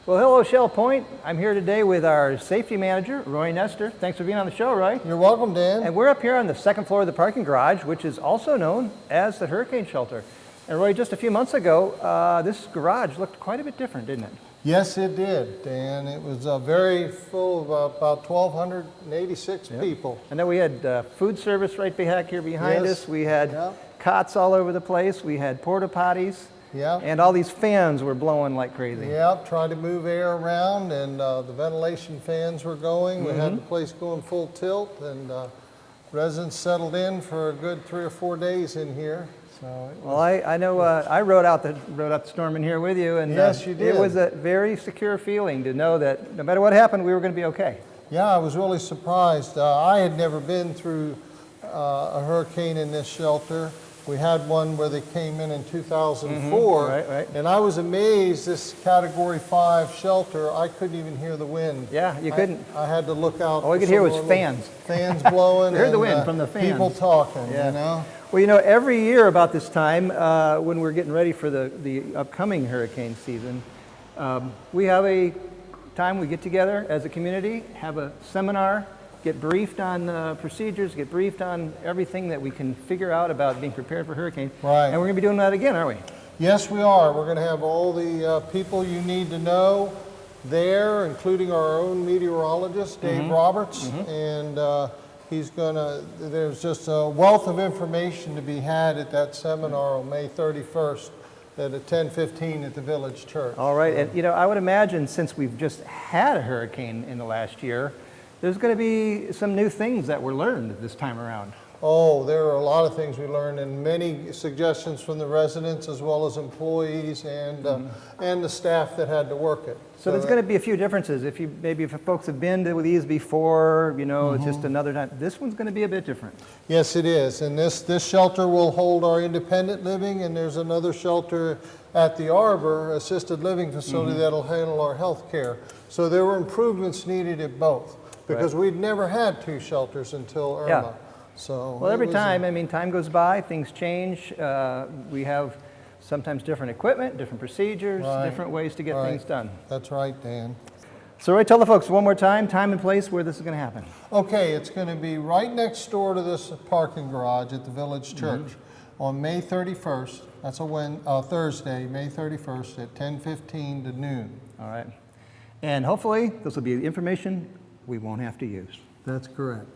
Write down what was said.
Well, hello, Shell Point. I'm here today with our safety manager, Roy Nestor. Thanks for being on the show, Roy. You're welcome, Dan. And we're up here on the second floor of the parking garage, which is also known as the hurricane shelter. And Roy, just a few months ago, this garage looked quite a bit different, didn't it? Yes, it did, Dan. It was very full of about 1,286 people. I know we had food service right back here behind us. We had Yep. cots all over the place. We had porta potties. Yeah. And all these fans were blowing like crazy. Yep, tried to move air around, and the ventilation fans were going. We had the place going full tilt, and residents settled in for a good 3 or 4 days in here. So well, I know I rode out the storm in here with you, and yes, you did. It was a very secure feeling to know that no matter what happened, we were going to be okay. Yeah, I was really surprised. I had never been through a hurricane in this shelter. We had one where they came in 2004, right. and I was amazed. This Category 5 shelter, I couldn't even hear the wind. Yeah, you couldn't. I had to look out. All you could hear was fans. Fans blowing. You heard and, the wind from the fans. People talking, yeah. you know. Well, you know, every year about this time, when we're getting ready for the upcoming hurricane season, we have a time we get together as a community, have a seminar, get briefed on procedures, get briefed on everything that we can figure out about being prepared for hurricane. Right. And we're going to be doing that again, aren't we? Yes, we are. We're going to have all the people you need to know there, including our own meteorologist, Dave Roberts, and he's going to, there's just a wealth of information to be had at that seminar on May 31st at 10:15 at the Village Church. All right. And, you know, I would imagine since we've just had a hurricane in the last year, there's going to be some new things that were learned this time around. Oh, there are a lot of things we learned, and many suggestions from the residents as well as employees and the staff that had to work it. So there's going to be a few differences. If folks have been to these before, you know, it's just another time. This one's going to be a bit different. Yes, it is. And this shelter will hold our independent living, and there's another shelter at the Arbor assisted living facility that'll handle our health care. So there were improvements needed at both, because we'd never had 2 shelters until Irma. Yeah. So well, every time, I mean, time goes by, things change. We have sometimes different equipment, different procedures, different ways to get things done. That's right, Dan. So Roy, tell the folks one more time, time and place where this is going to happen. Okay, it's going to be right next door to this parking garage at the Village Church on May 31st. That's a Thursday, May 31st at 10:15 to noon. All right. And hopefully this will be information we won't have to use. That's correct.